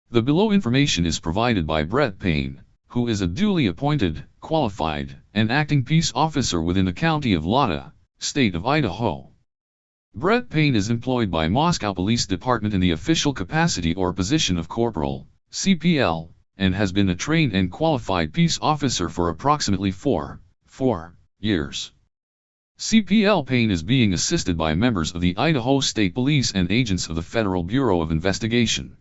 The below information is provided by Brett Payne, who is a duly appointed, qualified, and acting peace officer within the county of Lada, state of Idaho. Brett Payne is employed by Moscow Police Department in the official capacity or position of Corporal, CPL, and has been a trained and qualified peace officer for approximately 4 years. CPL Payne is being assisted by members of the Idaho State Police and agents of the Federal Bureau of Investigation.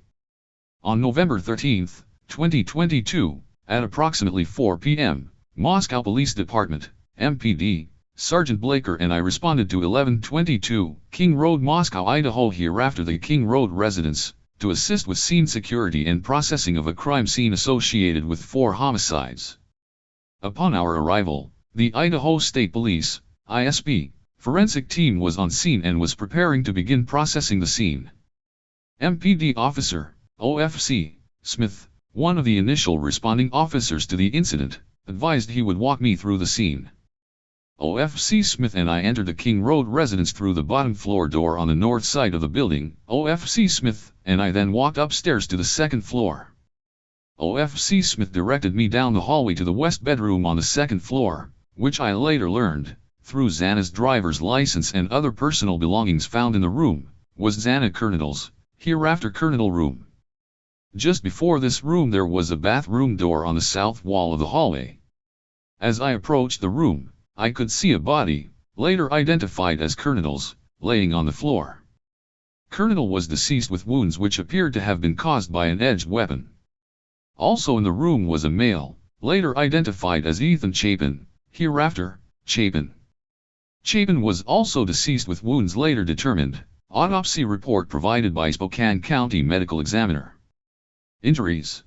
On November 13, 2022, at approximately 4 p.m., Moscow Police Department, MPD, Sergeant Blaker and I responded to 1122 King Road, Moscow, Idaho, hereafter the King Road residence, to assist with scene security and processing of a crime scene associated with 4 homicides. Upon our arrival, the Idaho State Police, ISP, forensic team was on scene and was preparing to begin processing the scene. MPD Officer, OFC, Smith, one of the initial responding officers to the incident, advised he would walk me through the scene. OFC Smith and I entered the King Road residence through the bottom floor door on the north side of the building. OFC Smith and I then walked upstairs to the second floor. OFC Smith directed me down the hallway to the west bedroom on the second floor, which I later learned, through Xana's driver's license and other personal belongings found in the room, was Xana Colonel's, hereafter Colonel room. Just before this room there was a bathroom door on the south wall of the hallway. As I approached the room, I could see a body, later identified as Colonel's, laying on the floor. Colonel was deceased with wounds which appeared to have been caused by an edged weapon. Also in the room was a male, later identified as Ethan Chapin, hereafter, Chapin. Chapin was also deceased with wounds later determined, autopsy report provided by Spokane County Medical Examiner. Injuries.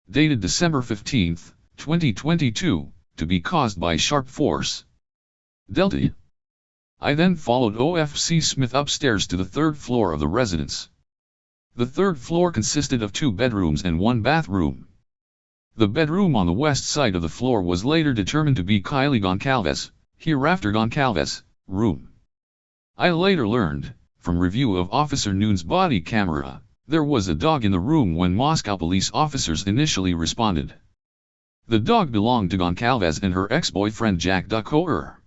Dated December 15, 2022. To be caused by sharp force. Delta. I then followed OFC Smith upstairs to the third floor of the residence. The third floor consisted of 2 bedrooms and 1 bathroom. The bedroom on the west side of the floor was later determined to be Kylie Goncalves, hereafter Goncalves, room. I later learned, from review of Officer Noon's body camera, there was a dog in the room when Moscow police officers initially responded. The dog belonged to Goncalves and her ex-boyfriend Jack Ducker.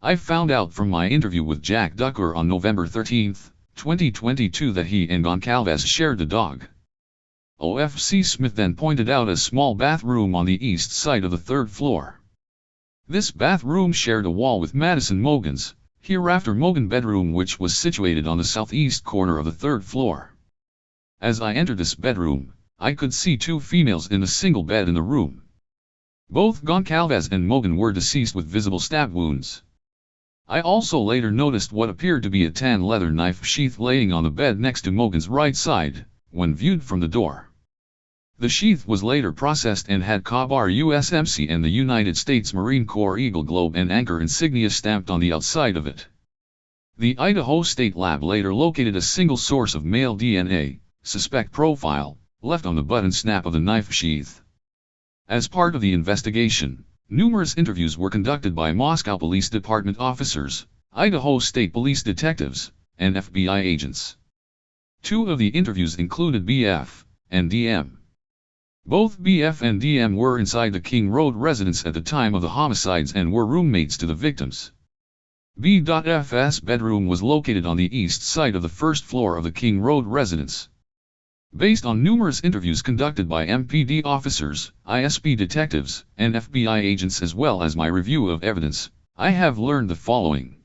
I found out from my interview with Jack Ducker on November 13, 2022 that he and Goncalves shared the dog. OFC Smith then pointed out a small bathroom on the east side of the third floor. This bathroom shared a wall with Madison Mogan's, hereafter Mogan bedroom, which was situated on the southeast corner of the third floor. As I entered this bedroom, I could see 2 females in a single bed in the room. Both Goncalves and Mogan were deceased with visible stab wounds. I also later noticed what appeared to be a tan leather knife sheath laying on the bed next to Mogan's right side, when viewed from the door. The sheath was later processed and had Kabar USMC and the United States Marine Corps Eagle Globe and Anchor insignia stamped on the outside of it. The Idaho State Lab later located a single source of male DNA, suspect profile, left on the button snap of the knife sheath. As part of the investigation, numerous interviews were conducted by Moscow Police Department officers, Idaho State Police detectives, and FBI agents. 2 of the interviews included BF and DM. Both BF and DM were inside the King Road residence at the time of the homicides and were roommates to the victims. B.F's bedroom was located on the east side of the first floor of the King Road residence. Based on numerous interviews conducted by MPD officers, ISP detectives, and FBI agents as well as my review of evidence, I have learned the following.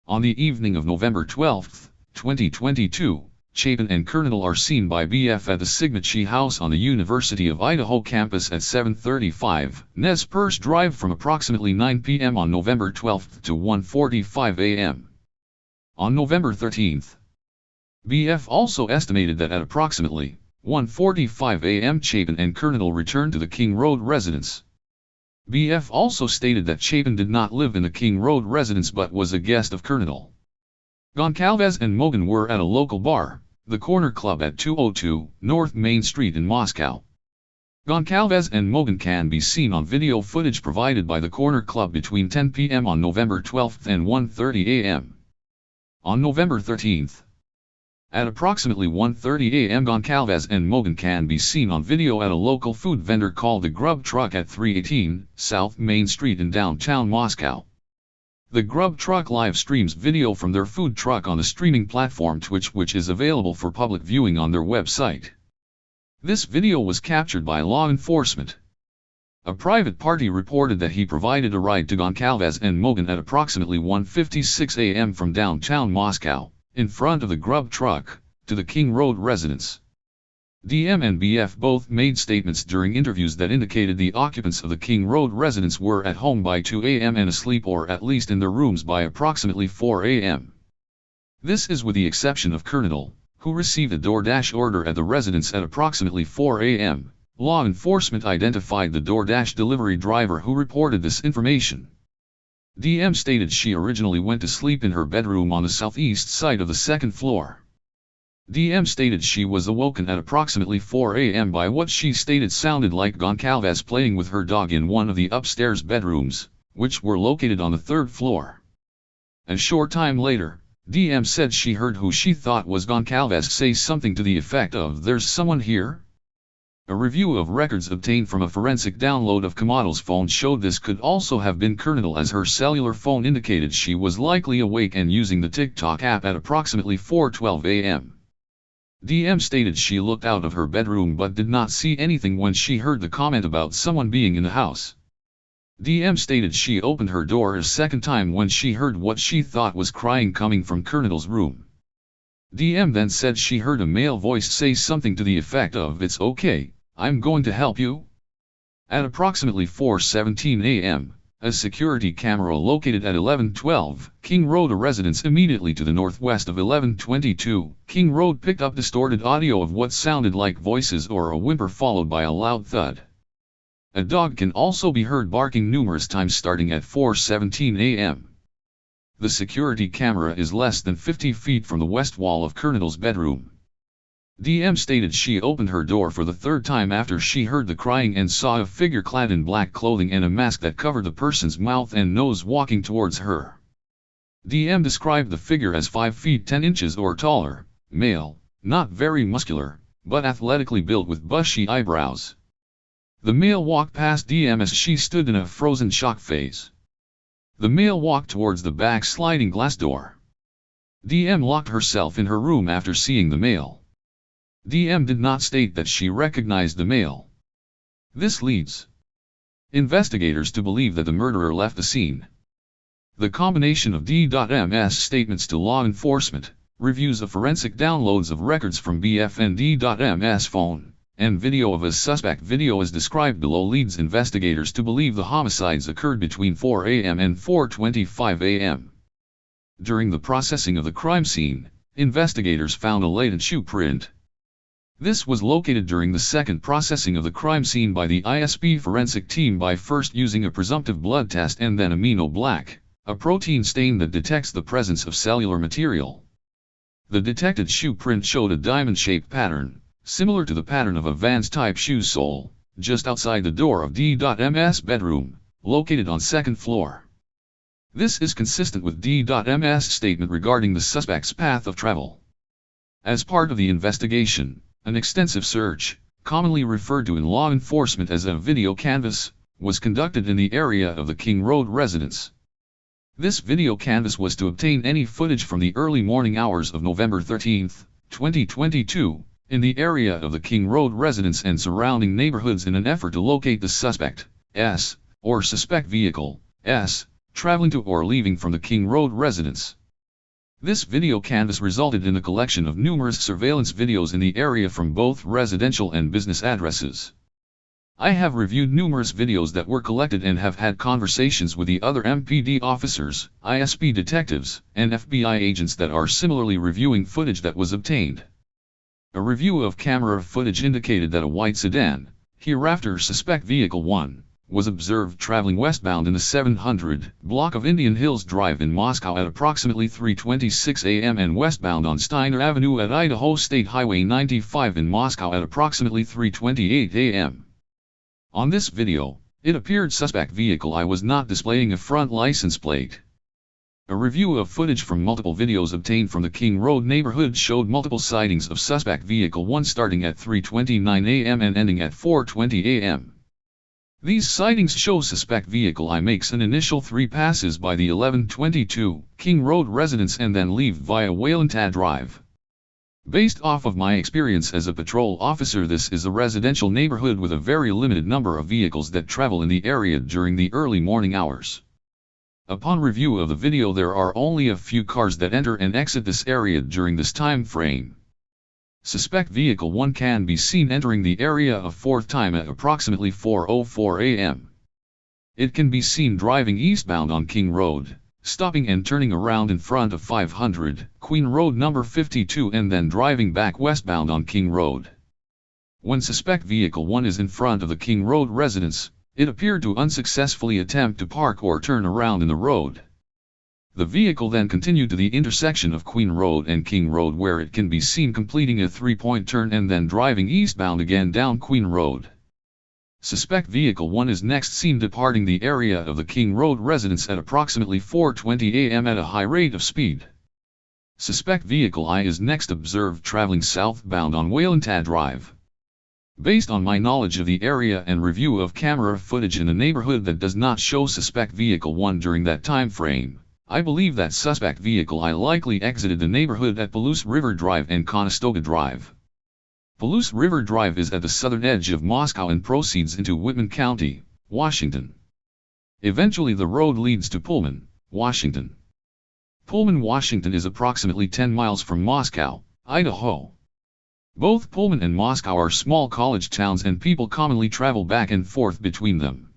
On the evening of November 12, 2022, Chapin and Colonel are seen by BF at the Sigma Chi House on the University of Idaho campus at 735 Nez Perce Drive from approximately 9 p.m. on November 12 to 1:45 a.m. On November 13, BF also estimated that at approximately 1:45 a.m. Chapin and Colonel returned to the King Road residence. BF also stated that Chapin did not live in the King Road residence but was a guest of Colonel. Goncalves and Mogan were at a local bar, the Corner Club at 202 North Main Street in Moscow. Goncalves and Mogan can be seen on video footage provided by the Corner Club between 10 p.m. on November 12 and 1:30 a.m. On November 13, At approximately 1:30 a.m. Goncalves and Mogan can be seen on video at a local food vendor called the Grub Truck at 318 South Main Street in downtown Moscow. The Grub Truck live streams video from their food truck on the streaming platform Twitch, which is available for public viewing on their website. This video was captured by law enforcement. A private party reported that he provided a ride to Goncalves and Mogan at approximately 1:56 a.m. from downtown Moscow, in front of the Grub Truck, to the King Road residence. DM and BF both made statements during interviews that indicated the occupants of the King Road residence were at home by 2 a.m. and asleep or at least in their rooms by approximately 4 a.m. This is with the exception of Colonel, who received a DoorDash order at the residence at approximately 4 a.m. Law enforcement identified the DoorDash delivery driver who reported this information. DM stated she originally went to sleep in her bedroom on the southeast side of the second floor. DM stated she was awoken at approximately 4 a.m. by what she stated sounded like Goncalves playing with her dog in one of the upstairs bedrooms, which were located on the third floor. A short time later, DM said she heard who she thought was Goncalves say something to the effect of "There's someone here?" A review of records obtained from a forensic download of Kamado's phone showed this could also have been Colonel, as her cellular phone indicated she was likely awake and using the TikTok app at approximately 4:12 a.m. DM stated she looked out of her bedroom but did not see anything when she heard the comment about someone being in the house. DM stated she opened her door a second time when she heard what she thought was crying coming from Colonel's room. DM then said she heard a male voice say something to the effect of "It's okay, I'm going to help you." At approximately 4:17 a.m., a security camera located at 1112 King Road, a residence immediately to the northwest of 1122 King Road, picked up distorted audio of what sounded like voices or a whimper followed by a loud thud. A dog can also be heard barking numerous times starting at 4:17 a.m. The security camera is less than 50 feet from the west wall of Colonel's bedroom. DM stated she opened her door for the third time after she heard the crying and saw a figure clad in black clothing and a mask that covered the person's mouth and nose walking towards her. DM described the figure as 5 feet 10 inches or taller, male, not very muscular, but athletically built with bushy eyebrows. The male walked past DM as she stood in a frozen shock phase. The male walked towards the back sliding glass door. DM locked herself in her room after seeing the male. DM did not state that she recognized the male. This leads investigators to believe that the murderer left the scene. The combination of D.M's statements to law enforcement, reviews of forensic downloads of records from BF and D.M's phone, and video of a suspect video as described below leads investigators to believe the homicides occurred between 4 a.m. and 4:25 a.m. During the processing of the crime scene, investigators found a latent shoe print. This was located during the second processing of the crime scene by the ISP forensic team by first using a presumptive blood test and then amino-black, a protein stain that detects the presence of cellular material. The detected shoe print showed a diamond-shaped pattern, similar to the pattern of a Vans-type shoe sole, just outside the door of D.M's bedroom, located on second floor. This is consistent with D.M's statement regarding the suspect's path of travel. As part of the investigation, an extensive search, commonly referred to in law enforcement as a video canvas, was conducted in the area of the King Road residence. This video canvas was to obtain any footage from the early morning hours of November 13, 2022, in the area of the King Road residence and surrounding neighborhoods in an effort to locate the suspect, S, or suspect vehicle, S, traveling to or leaving from the King Road residence. This video canvas resulted in the collection of numerous surveillance videos in the area from both residential and business addresses. I have reviewed numerous videos that were collected and have had conversations with the other MPD officers, ISP detectives, and FBI agents that are similarly reviewing footage that was obtained. A review of camera footage indicated that a white sedan, hereafter suspect vehicle 1, was observed traveling westbound in the 700 block of Indian Hills Drive in Moscow at approximately 3:26 a.m. and westbound on Steiner Avenue at Idaho State Highway 95 in Moscow at approximately 3:28 a.m. On this video, it appeared suspect vehicle I was not displaying a front license plate. A review of footage from multiple videos obtained from the King Road neighborhood showed multiple sightings of suspect vehicle 1 starting at 3:29 a.m. and ending at 4:20 a.m. These sightings show suspect vehicle I makes an initial 3 passes by the 1122 King Road residence and then leave via Wayland Drive. Based off of my experience as a patrol officer, this is a residential neighborhood with a very limited number of vehicles that travel in the area during the early morning hours. Upon review of the video, there are only a few cars that enter and exit this area during this time frame. Suspect vehicle 1 can be seen entering the area a 4th time at approximately 4:04 a.m. It can be seen driving eastbound on King Road, stopping and turning around in front of 500 Queen Road number 52 and then driving back westbound on King Road. When suspect vehicle 1 is in front of the King Road residence, it appeared to unsuccessfully attempt to park or turn around in the road. The vehicle then continued to the intersection of Queen Road and King Road, where it can be seen completing a 3-point turn and then driving eastbound again down Queen Road. Suspect vehicle 1 is next seen departing the area of the King Road residence at approximately 4:20 a.m. at a high rate of speed. Suspect vehicle I is next observed traveling southbound on Wayland Drive. Based on my knowledge of the area and review of camera footage in the neighborhood that does not show suspect vehicle 1 during that time frame, I believe that suspect vehicle I likely exited the neighborhood at Palouse River Drive and Conestoga Drive. Palouse River Drive is at the southern edge of Moscow and proceeds into Whitman County, Washington. Eventually the road leads to Pullman, Washington. Pullman, Washington is approximately 10 miles from Moscow, Idaho. Both Pullman and Moscow are small college towns and people commonly travel back and forth between them.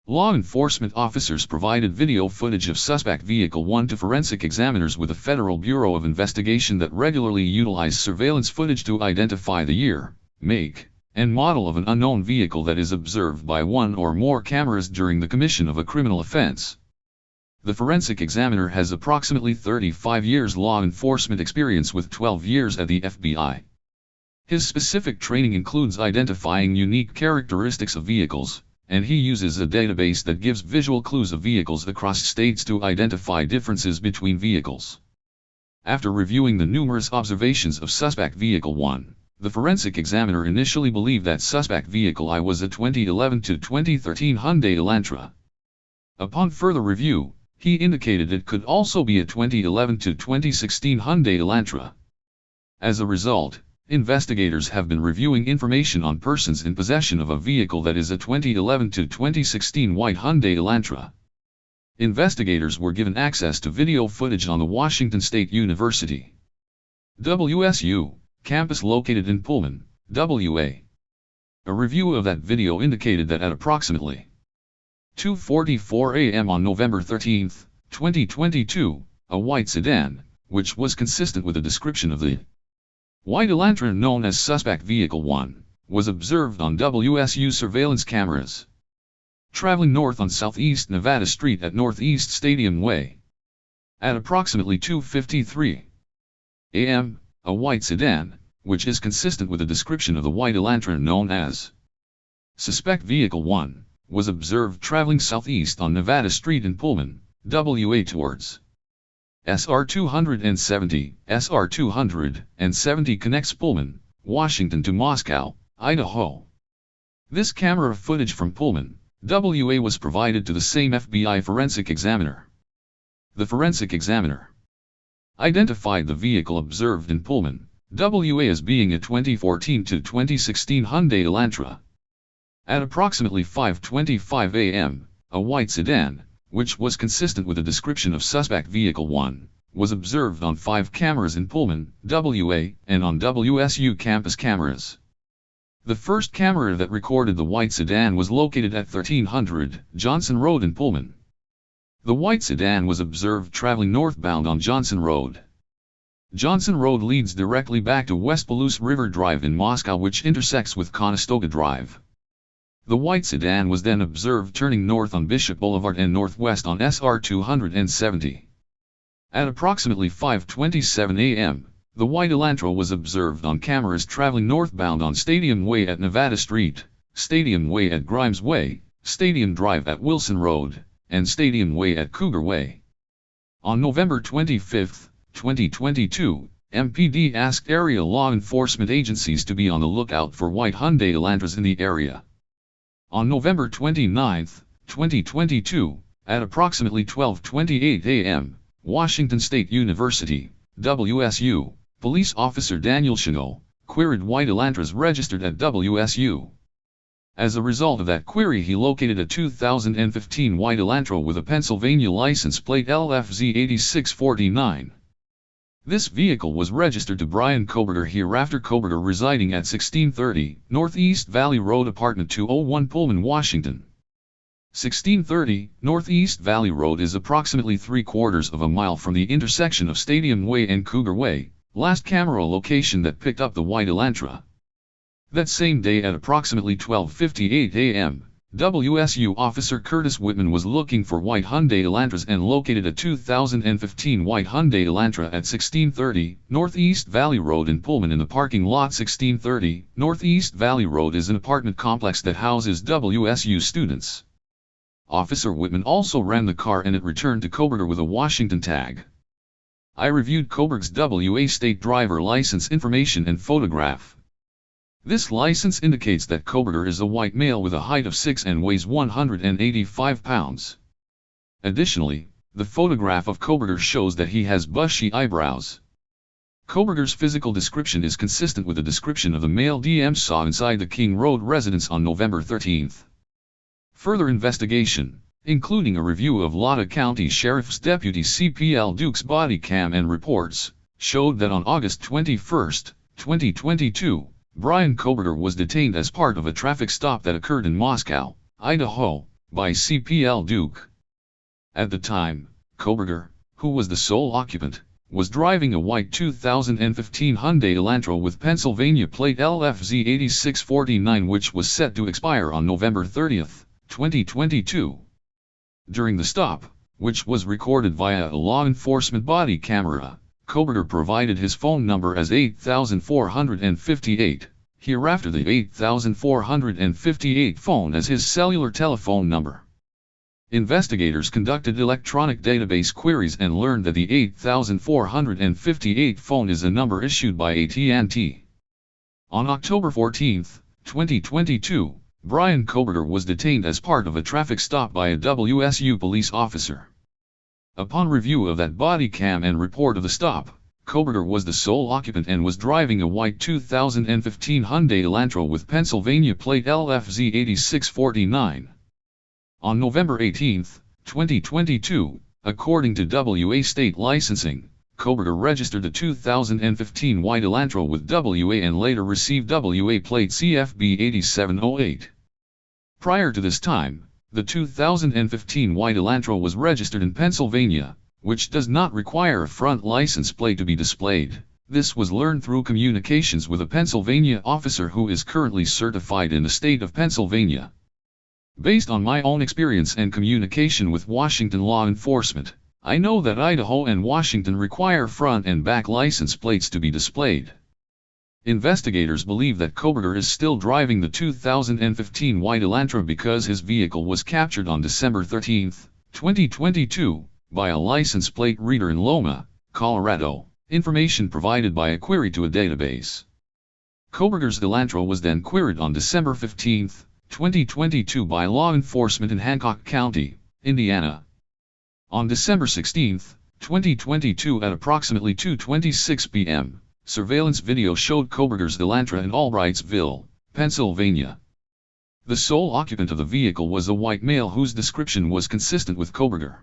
Law enforcement officers provided video footage of suspect vehicle 1 to forensic examiners with the Federal Bureau of Investigation that regularly utilize surveillance footage to identify the year, make, and model of an unknown vehicle that is observed by 1 or more cameras during the commission of a criminal offense. The forensic examiner has approximately 35 years law enforcement experience with 12 years at the FBI. His specific training includes identifying unique characteristics of vehicles, and he uses a database that gives visual clues of vehicles across states to identify differences between vehicles. After reviewing the numerous observations of suspect vehicle 1, the forensic examiner initially believed that suspect vehicle I was a 2011 to 2013 Hyundai Elantra. Upon further review, he indicated it could also be a 2011 to 2016 Hyundai Elantra. As a result, investigators have been reviewing information on persons in possession of a vehicle that is a 2011 to 2016 white Hyundai Elantra. Investigators were given access to video footage on the Washington State University WSU campus located in Pullman, WA. A review of that video indicated that at approximately 2:44 a.m. on November 13, 2022, a white sedan, which was consistent with the description of the white Elantra known as suspect vehicle 1, was observed on WSU surveillance cameras, traveling north on Southeast Nevada Street at Northeast Stadium Way. At approximately 2:53 a.m., a white sedan, which is consistent with the description of the white Elantra known as suspect vehicle 1, was observed traveling southeast on Nevada Street in Pullman, WA towards SR 270. SR 270 connects Pullman, Washington to Moscow, Idaho. This camera footage from Pullman, WA was provided to the same FBI forensic examiner. The forensic examiner identified the vehicle observed in Pullman, WA as being a 2014 to 2016 Hyundai Elantra. At approximately 5:25 a.m., a white sedan, which was consistent with the description of suspect vehicle 1, was observed on 5 cameras in Pullman, WA, and on WSU campus cameras. The first camera that recorded the white sedan was located at 1300 Johnson Road in Pullman. The white sedan was observed traveling northbound on Johnson Road. Johnson Road leads directly back to West Palouse River Drive in Moscow, which intersects with Conestoga Drive. The white sedan was then observed turning north on Bishop Boulevard and northwest on SR 270. At approximately 5:27 a.m., the white Elantra was observed on cameras traveling northbound on Stadium Way at Nevada Street, Stadium Way at Grimes Way, Stadium Drive at Wilson Road, and Stadium Way at Cougar Way. On November 25, 2022, MPD asked area law enforcement agencies to be on the lookout for white Hyundai Elantras in the area. On November 29, 2022, at approximately 12:28 a.m., Washington State University, WSU, police officer Daniel Chino, queried white Elantras registered at WSU. As a result of that query, he located a 2015 white Elantra with a Pennsylvania license plate LFZ8649. This vehicle was registered to Bryan Kohberger, hereafter Kohberger, residing at 1630 Northeast Valley Road, Apartment 201, Pullman, Washington. 1630 Northeast Valley Road is approximately 3/4 of a mile from the intersection of Stadium Way and Cougar Way, last camera location that picked up the white Elantra. That same day at approximately 12:58 a.m., WSU officer Curtis Whitman was looking for white Hyundai Elantras and located a 2015 white Hyundai Elantra at 1630 Northeast Valley Road in Pullman in the parking lot. 1630 Northeast Valley Road is an apartment complex that houses WSU students. Officer Whitman also ran the car and it returned to Kohberger with a Washington tag. I reviewed Kohberger's WA state driver license information and photograph. This license indicates that Kohberger is a white male with a height of 6 and weighs 185 pounds. Additionally, the photograph of Kohberger shows that he has bushy eyebrows. Kohberger's physical description is consistent with the description of the male DM saw inside the King Road residence on November 13. Further investigation, including a review of Lotta County Sheriff's Deputy CPL Duke's body cam and reports, showed that on August 21, 2022, Bryan Kohberger was detained as part of a traffic stop that occurred in Moscow, Idaho, by CPL Duke. At the time, Kohberger, who was the sole occupant, was driving a white 2015 Hyundai Elantra with Pennsylvania plate LFZ8649, which was set to expire on November 30, 2022. During the stop, which was recorded via a law enforcement body camera, Kohberger provided his phone number as 8458, hereafter the 8458 phone as his cellular telephone number. Investigators conducted electronic database queries and learned that the 8458 phone is a number issued by AT&T. On October 14, 2022, Bryan Kohberger was detained as part of a traffic stop by a WSU police officer. Upon review of that body cam and report of the stop, Kohberger was the sole occupant and was driving a white 2015 Hyundai Elantra with Pennsylvania plate LFZ8649. On November 18, 2022, according to WA state licensing, Kohberger registered the 2015 white Elantra with WA and later received WA plate CFB8708. Prior to this time, the 2015 white Elantra was registered in Pennsylvania, which does not require a front license plate to be displayed. This was learned through communications with a Pennsylvania officer who is currently certified in the state of Pennsylvania. Based on my own experience and communication with Washington law enforcement, I know that Idaho and Washington require front and back license plates to be displayed. Investigators believe that Kohberger is still driving the 2015 white Elantra because his vehicle was captured on December 13, 2022, by a license plate reader in Loma, Colorado, information provided by a query to a database. Kohberger's Elantra was then queried on December 15, 2022 by law enforcement in Hancock County, Indiana. On December 16, 2022 at approximately 2:26 p.m., surveillance video showed Kohberger's Elantra in Albrightsville, Pennsylvania. The sole occupant of the vehicle was a white male whose description was consistent with Kohberger.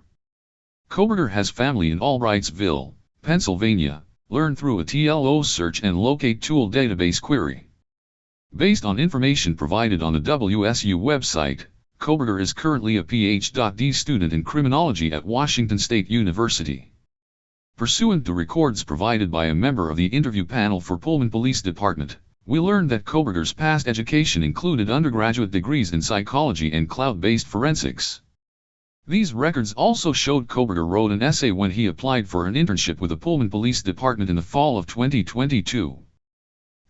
Kohberger has family in Albrightsville, Pennsylvania, learned through a TLO search and locate tool database query. Based on information provided on the WSU website, Kohberger is currently a Ph.D. student in criminology at Washington State University. Pursuant to records provided by a member of the interview panel for Pullman Police Department, we learned that Kohberger's past education included undergraduate degrees in psychology and cloud-based forensics. These records also showed Kohberger wrote an essay when he applied for an internship with the Pullman Police Department in the fall of 2022.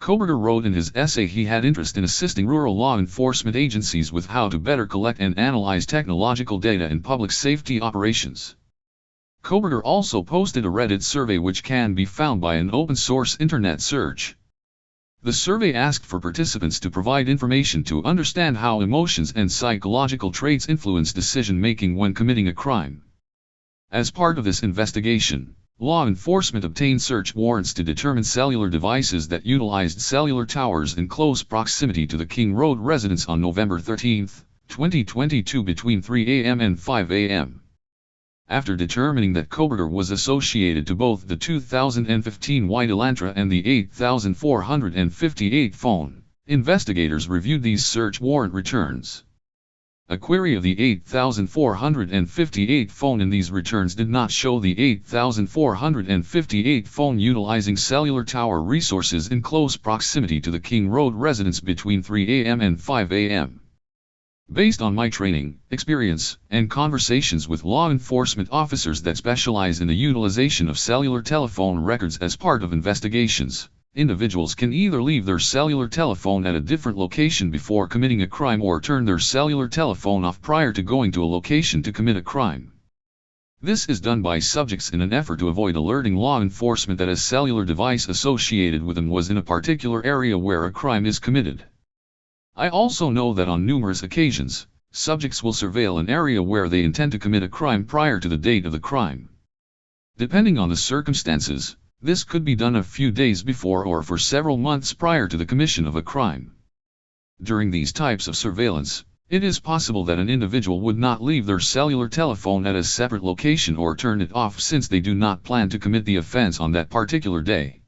Kohberger wrote in his essay he had interest in assisting rural law enforcement agencies with how to better collect and analyze technological data in public safety operations. Kohberger also posted a Reddit survey which can be found by an open-source internet search. The survey asked for participants to provide information to understand how emotions and psychological traits influence decision-making when committing a crime. As part of this investigation, law enforcement obtained search warrants to determine cellular devices that utilized cellular towers in close proximity to the King Road residence on November 13, 2022 between 3 a.m. and 5 a.m. After determining that Kohberger was associated to both the 2015 white Elantra and the 8458 phone, investigators reviewed these search warrant returns. A query of the 8458 phone in these returns did not show the 8458 phone utilizing cellular tower resources in close proximity to the King Road residence between 3 a.m. and 5 a.m. Based on my training, experience, and conversations with law enforcement officers that specialize in the utilization of cellular telephone records as part of investigations, individuals can either leave their cellular telephone at a different location before committing a crime or turn their cellular telephone off prior to going to a location to commit a crime. This is done by subjects in an effort to avoid alerting law enforcement that a cellular device associated with them was in a particular area where a crime is committed. I also know that on numerous occasions, subjects will surveil an area where they intend to commit a crime prior to the date of the crime. Depending on the circumstances, this could be done a few days before or for several months prior to the commission of a crime. During these types of surveillance, it is possible that an individual would not leave their cellular telephone at a separate location or turn it off since they do not plan to commit the offense on that particular day.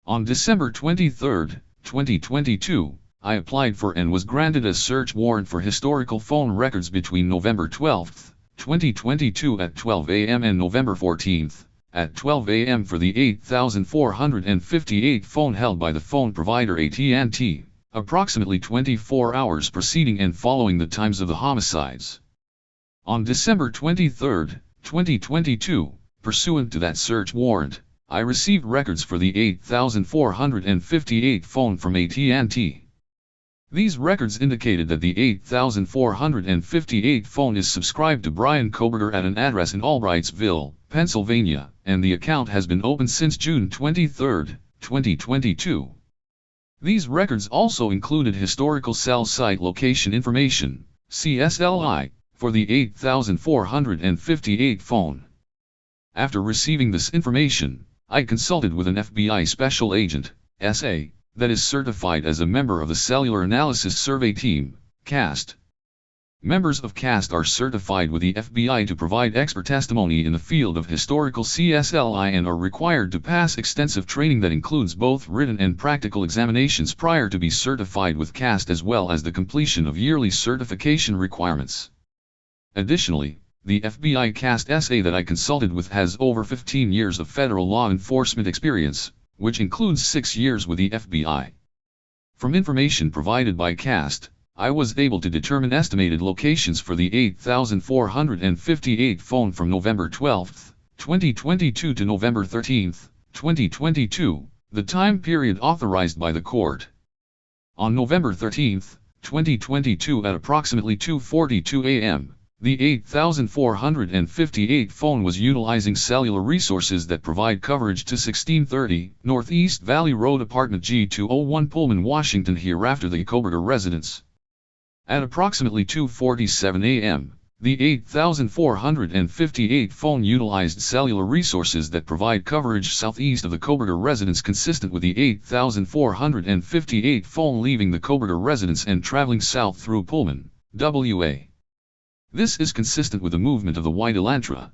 On December 23, 2022, I applied for and was granted a search warrant for historical phone records between November 12, 2022 at 12 a.m. and November 14, at 12 a.m. for the 8458 phone held by the phone provider AT&T, approximately 24 hours preceding and following the times of the homicides. On December 23, 2022, pursuant to that search warrant, I received records for the 8458 phone from AT&T. These records indicated that the 8458 phone is subscribed to Bryan Kohberger at an address in Albrightsville, Pennsylvania, and the account has been open since June 23, 2022. These records also included historical cell site location information, CSLI, for the 8458 phone. After receiving this information, I consulted with an FBI Special Agent, SA, that is certified as a member of the Cellular Analysis Survey Team, CAST. Members of CAST are certified with the FBI to provide expert testimony in the field of historical CSLI and are required to pass extensive training that includes both written and practical examinations prior to be certified with CAST as well as the completion of yearly certification requirements. Additionally, the FBI CAST SA that I consulted with has over 15 years of federal law enforcement experience, which includes 6 years with the FBI. From information provided by CAST, I was able to determine estimated locations for the 8458 phone from November 12, 2022 to November 13, 2022, the time period authorized by the court. On November 13, 2022 at approximately 2:42 a.m., the 8458 phone was utilizing cellular resources that provide coverage to 1630 Northeast Valley Road Apartment G201 Pullman, Washington, hereafter the Kohberger residence. At approximately 2:47 a.m., the 8458 phone utilized cellular resources that provide coverage southeast of the Kohberger residence consistent with the 8458 phone leaving the Kohberger residence and traveling south through Pullman, WA. This is consistent with the movement of the white Elantra.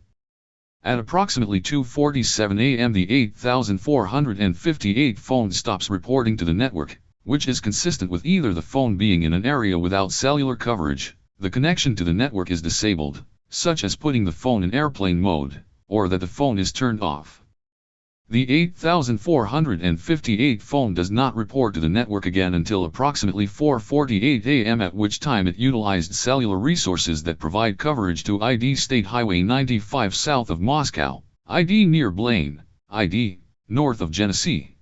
At approximately 2:47 a.m. the 8458 phone stops reporting to the network, which is consistent with either the phone being in an area without cellular coverage, the connection to the network is disabled, such as putting the phone in airplane mode, or that the phone is turned off. The 8458 phone does not report to the network again until approximately 4:48 a.m. at which time it utilized cellular resources that provide coverage to ID State Highway 95 south of Moscow, ID near Blaine, ID, north of Genesee.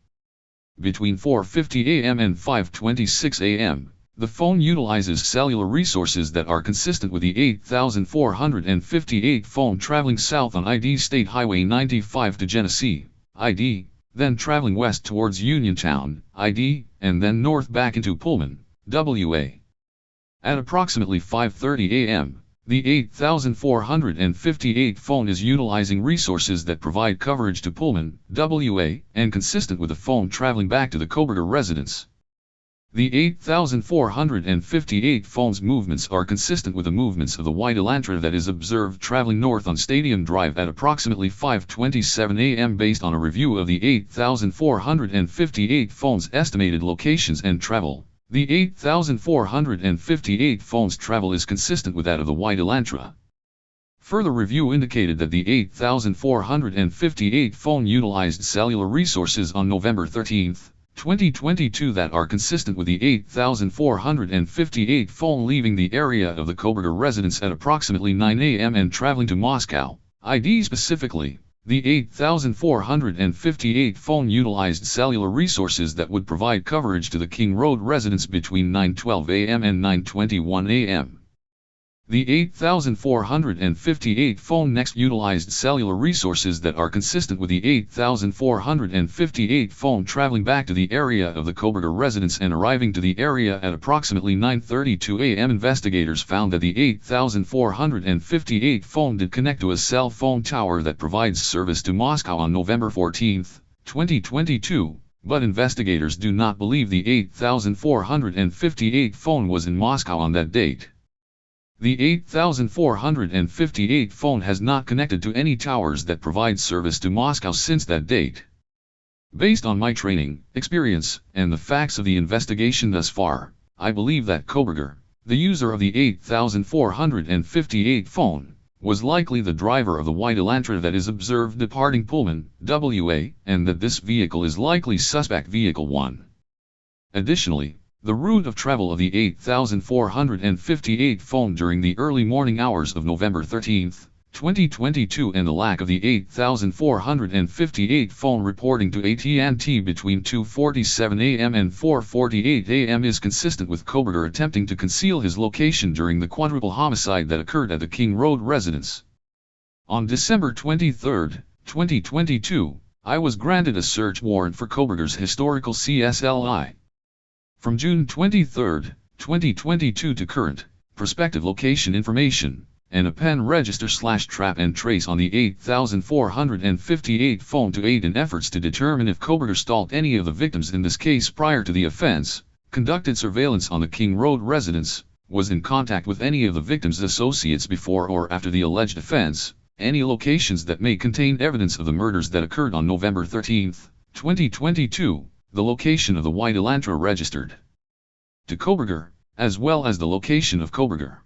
Between 4:50 a.m. and 5:26 a.m., The phone utilizes cellular resources that are consistent with the 8458 phone traveling south on ID State Highway 95 to Genesee, ID, then traveling west towards Uniontown, ID, and then north back into Pullman, WA. At approximately 5:30 a.m., the 8458 phone is utilizing resources that provide coverage to Pullman, WA, and consistent with the phone traveling back to the Kohberger residence. The 8458 phone's movements are consistent with the movements of the white Elantra that is observed traveling north on Stadium Drive at approximately 5:27 a.m. based on a review of the 8458 phone's estimated locations and travel. The 8458 phone's travel is consistent with that of the white Elantra. Further review indicated that the 8458 phone utilized cellular resources on November 13, 2022 that are consistent with the 8458 phone leaving the area of the Kohberger residence at approximately 9 a.m. and traveling to Moscow, ID specifically. The 8458 phone utilized cellular resources that would provide coverage to the King Road residence between 9:12 a.m. and 9:21 a.m. The 8458 phone next utilized cellular resources that are consistent with the 8458 phone traveling back to the area of the Kohberger residence and arriving to the area at approximately 9:32 a.m. Investigators found that the 8458 phone did connect to a cell phone tower that provides service to Moscow on November 14, 2022, but investigators do not believe the 8458 phone was in Moscow on that date. The 8458 phone has not connected to any towers that provide service to Moscow since that date. Based on my training, experience, and the facts of the investigation thus far, I believe that Kohberger, the user of the 8458 phone, was likely the driver of the white Elantra that is observed departing Pullman, WA, and that this vehicle is likely suspect vehicle 1. Additionally, the route of travel of the 8458 phone during the early morning hours of November 13, 2022 and the lack of the 8458 phone reporting to AT&T between 2:47 a.m. and 4:48 a.m. is consistent with Kohberger attempting to conceal his location during the quadruple homicide that occurred at the King Road residence. On December 23, 2022, I was granted a search warrant for Kohberger's historical CSLI. From June 23, 2022 to current, prospective location information, and a pen register/trap and trace on the 8458 phone to aid in efforts to determine if Kohberger stalked any of the victims in this case prior to the offense, conducted surveillance on the King Road residence, was in contact with any of the victims' associates before or after the alleged offense, any locations that may contain evidence of the murders that occurred on November 13, 2022, the location of the white Elantra registered to Kohberger, as well as the location of Kohberger.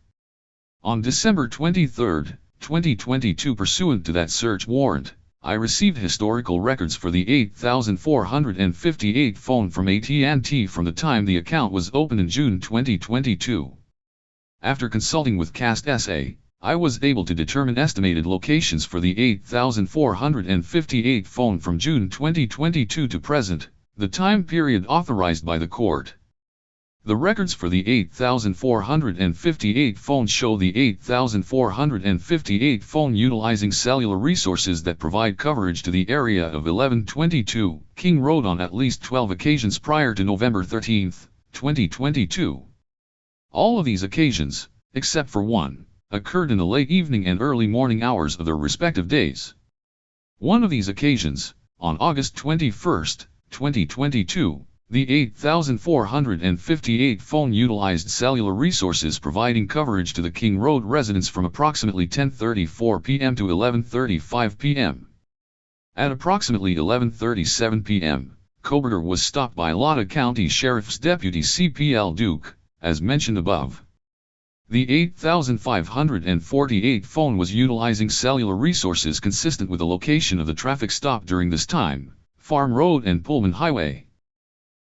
On December 23, 2022 pursuant to that search warrant, I received historical records for the 8458 phone from AT&T from the time the account was opened in June 2022. After consulting with CAST SA, I was able to determine estimated locations for the 8458 phone from June 2022 to present, the time period authorized by the court. The records for the 8458 phone show the 8458 phone utilizing cellular resources that provide coverage to the area of 1122 King Road on at least 12 occasions prior to November 13, 2022. All of these occasions, except for one, occurred in the late evening and early morning hours of their respective days. One of these occasions, on August 21, 2022, the 8458 phone utilized cellular resources providing coverage to the King Road residence from approximately 10:34 p.m. to 11:35 p.m. At approximately 11:37 p.m., Kohberger was stopped by Lada County Sheriff's Deputy CPL Duke, as mentioned above. The 8548 phone was utilizing cellular resources consistent with the location of the traffic stop during this time, Farm Road and Pullman Highway.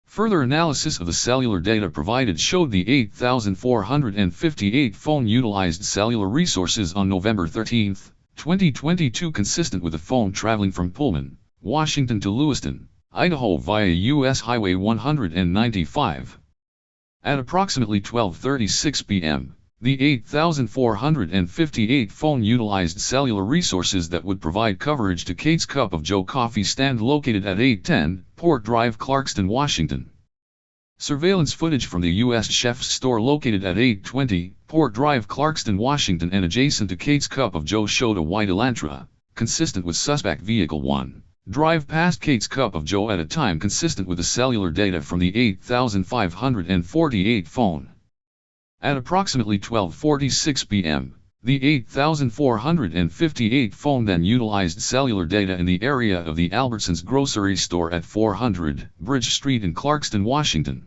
Further analysis of the cellular data provided showed the 8458 phone utilized cellular resources on November 13, 2022 consistent with the phone traveling from Pullman, Washington to Lewiston, Idaho via U.S. Highway 195. At approximately 12:36 p.m., the 8458 phone utilized cellular resources that would provide coverage to Kate's Cup of Joe coffee stand located at 810 Port Drive, Clarkston, Washington. Surveillance footage from the U.S. Chef's store located at 820 Port Drive, Clarkston, Washington and adjacent to Kate's Cup of Joe showed a white Elantra, consistent with suspect vehicle 1, drive past Kate's Cup of Joe at a time consistent with the cellular data from the 8548 phone. At approximately 12:46 p.m., the 8458 phone then utilized cellular data in the area of the Albertsons grocery store at 400 Bridge Street in Clarkston, Washington.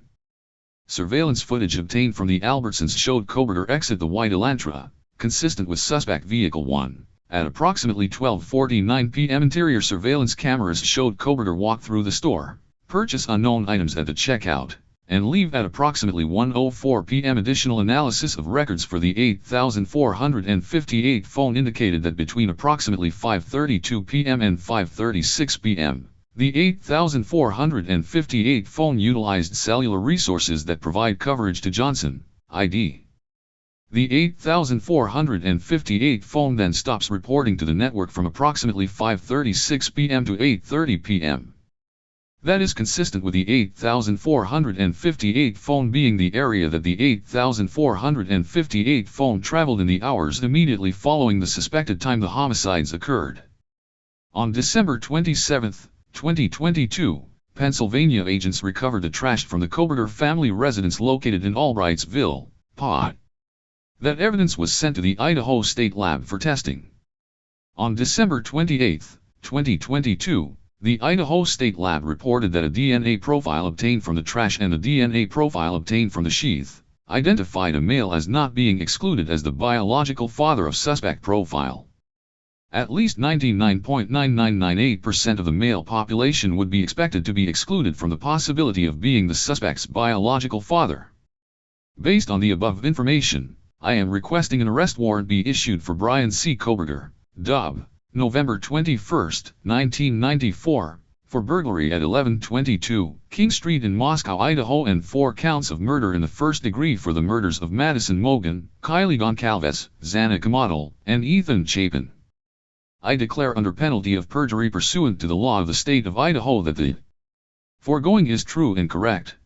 Surveillance footage obtained from the Albertsons showed Kohberger exit the white Elantra, consistent with suspect vehicle 1. At approximately 12:49 p.m. interior surveillance cameras showed Kohberger walk through the store, purchase unknown items at the checkout, and leave at approximately 1:04 p.m. Additional analysis of records for the 8458 phone indicated that between approximately 5:32 p.m. and 5:36 p.m., the 8458 phone utilized cellular resources that provide coverage to Johnson, ID. The 8458 phone then stops reporting to the network from approximately 5:36 p.m. to 8:30 p.m. That is consistent with the 8458 phone being the area that the 8458 phone traveled in the hours immediately following the suspected time the homicides occurred. On December 27, 2022, Pennsylvania agents recovered the trash from the Kohberger family residence located in Albrightsville, PA. That evidence was sent to the Idaho State Lab for testing. On December 28, 2022, the Idaho State Lab reported that a DNA profile obtained from the trash and a DNA profile obtained from the sheath identified a male as not being excluded as the biological father of suspect profile. At least 99.9998% of the male population would be expected to be excluded from the possibility of being the suspect's biological father. Based on the above information, I am requesting an arrest warrant be issued for Bryan C. Kohberger, Dub, November 21, 1994, for burglary at 1122 King Street in Moscow, Idaho and 4 counts of murder in the first degree for the murders of Madison Mogan, Kylie Goncalves, Xana Kamadal, and Ethan Chapin. I declare under penalty of perjury pursuant to the law of the state of Idaho that the foregoing is true and correct.